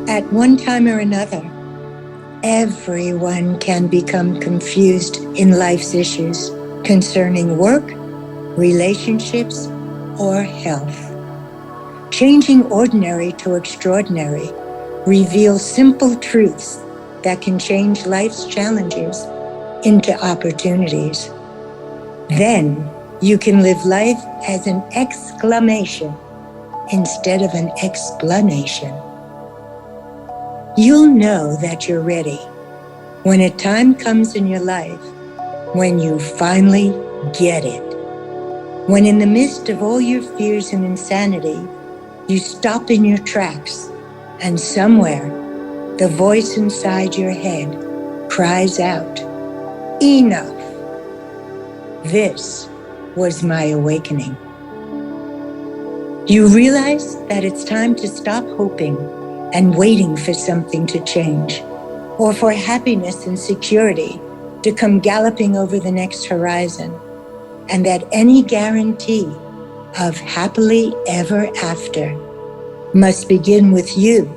At one time or another, everyone can become confused in life's issues concerning work, relationships, or health. Changing ordinary to extraordinary reveals simple truths that can change life's challenges into opportunities. Then you can live life as an exclamation instead of an explanation. You'll know that you're ready when a time comes in your life when you finally get it. When in the midst of all your fears and insanity, you stop in your tracks, and somewhere the voice inside your head cries out, "Enough." This was my awakening. You realize that it's time to stop hoping and waiting for something to change, or for happiness and security to come galloping over the next horizon, and that any guarantee of happily ever after must begin with you,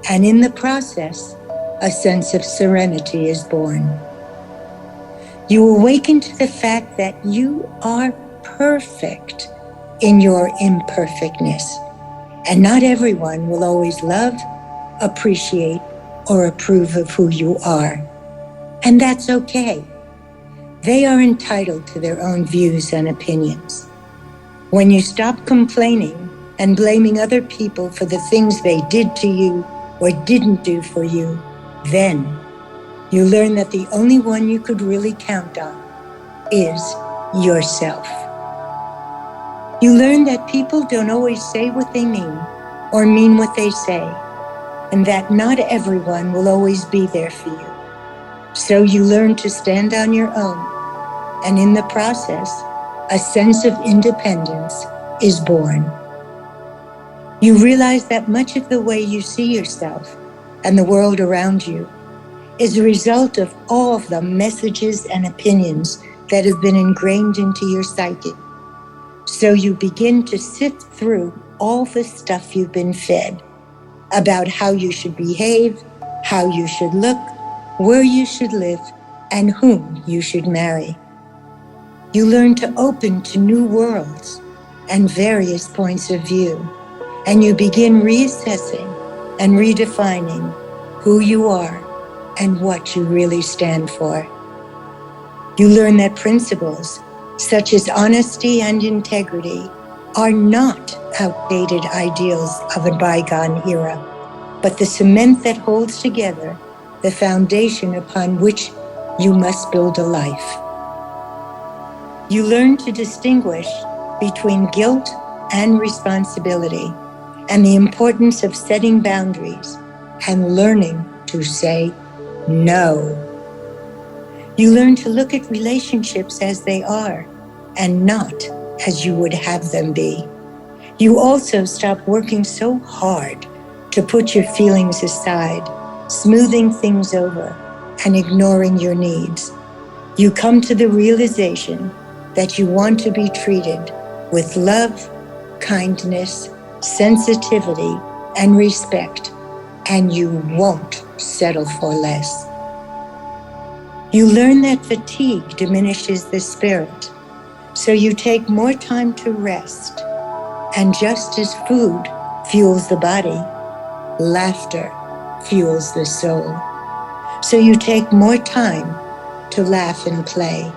and in the process, a sense of serenity is born. You awaken to the fact that you are perfect in your imperfectness, and not everyone will always love, appreciate, or approve of who you are. And that's okay. They are entitled to their own views and opinions. When you stop complaining and blaming other people for the things they did to you or didn't do for you, then you learn that the only one you could really count on is yourself. You learn that people don't always say what they mean or mean what they say, and that not everyone will always be there for you. So you learn to stand on your own, and in the process, a sense of independence is born. You realize that much of the way you see yourself and the world around you is a result of all of the messages and opinions that have been ingrained into your psyche. So you begin to sift through all the stuff you've been fed about how you should behave, how you should look, where you should live, and whom you should marry. You learn to open to new worlds and various points of view, and you begin reassessing and redefining who you are and what you really stand for. You learn that principles such as honesty and integrity are not outdated ideals of a bygone era, but the cement that holds together the foundation upon which you must build a life. You learn to distinguish between guilt and responsibility, and the importance of setting boundaries and learning to say no. You learn to look at relationships as they are and not as you would have them be. You also stop working so hard to put your feelings aside, smoothing things over and ignoring your needs. You come to the realization that you want to be treated with love, kindness, sensitivity, and respect, and you won't settle for less. You learn that fatigue diminishes the spirit, so you take more time to rest. And just as food fuels the body, laughter fuels the soul. So you take more time to laugh and play.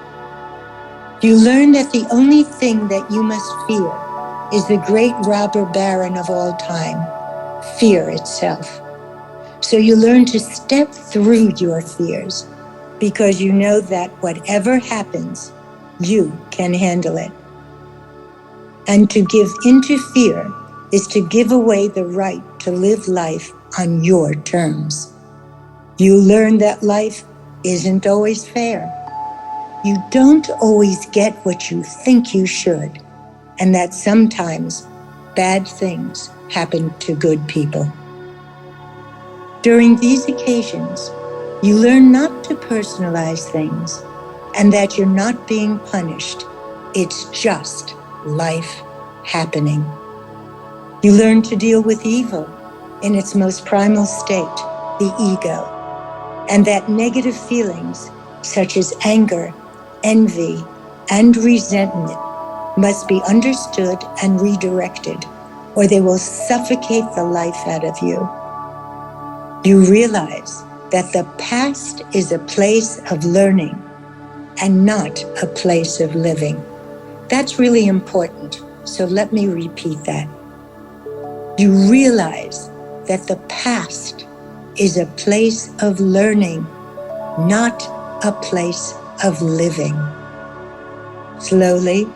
You learn that the only thing that you must fear is the great robber baron of all time, fear itself. So you learn to step through your fears because you know that whatever happens, you can handle it. And to give into fear is to give away the right to live life on your terms. You learn that life isn't always fair. You don't always get what you think you should, and that sometimes bad things happen to good people. During these occasions, you learn not to personalize things and that you're not being punished, It's just life happening. You learn to deal with evil in its most primal state, the ego, and that negative feelings such as anger, envy, and resentment must be understood and redirected, or they will suffocate the life out of you. You realize that the past is a place of learning and not a place of living. That's really important, so let me repeat that. You realize that the past is a place of learning, not a place of living. Slowly,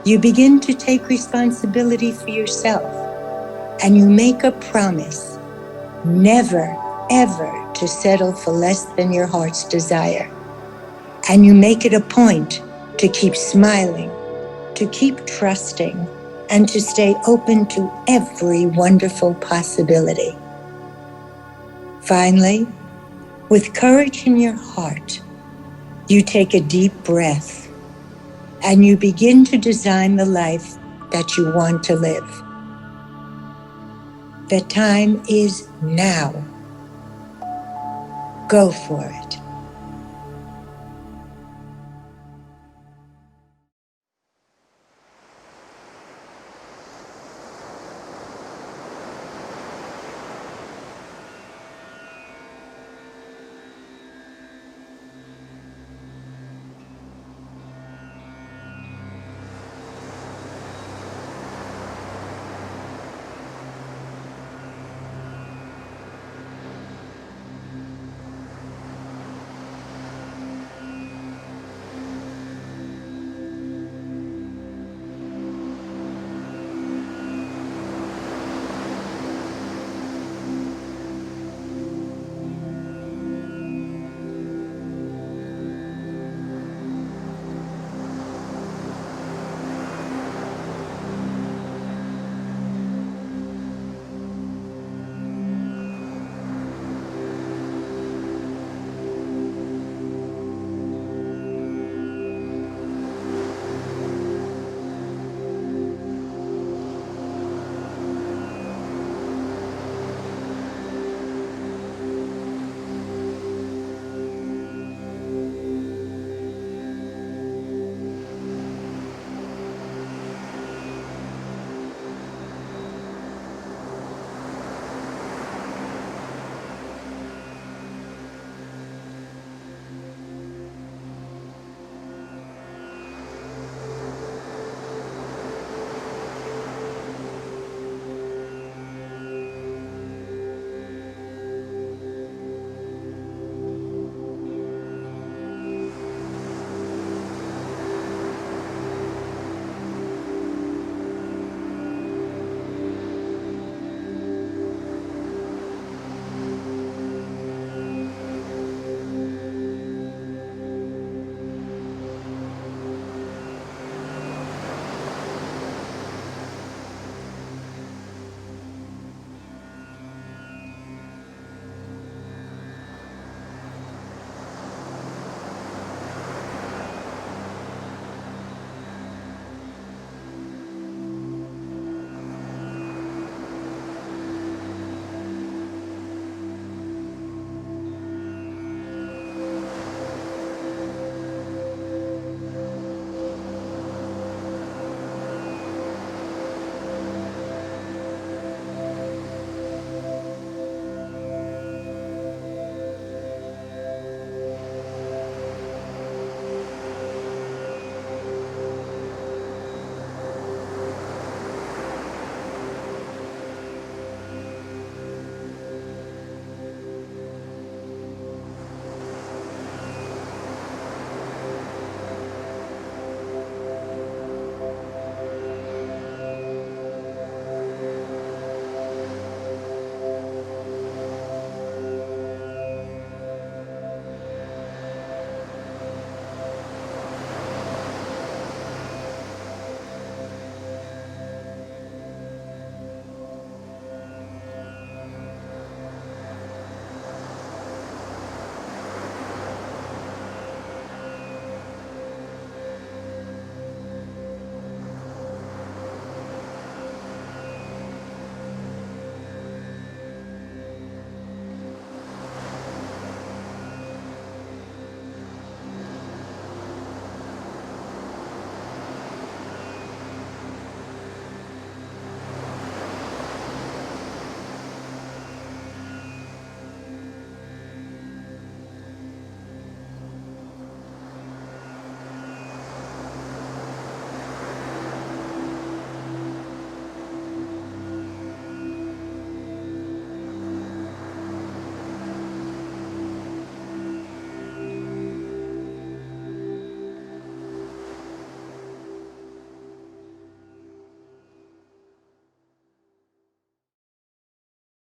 you begin to take responsibility for yourself, and you make a promise never, ever to settle for less than your heart's desire. And you make it a point to keep smiling, to keep trusting, and to stay open to every wonderful possibility. Finally, with courage in your heart, you take a deep breath and you begin to design the life that you want to live. The time is now. Go for it.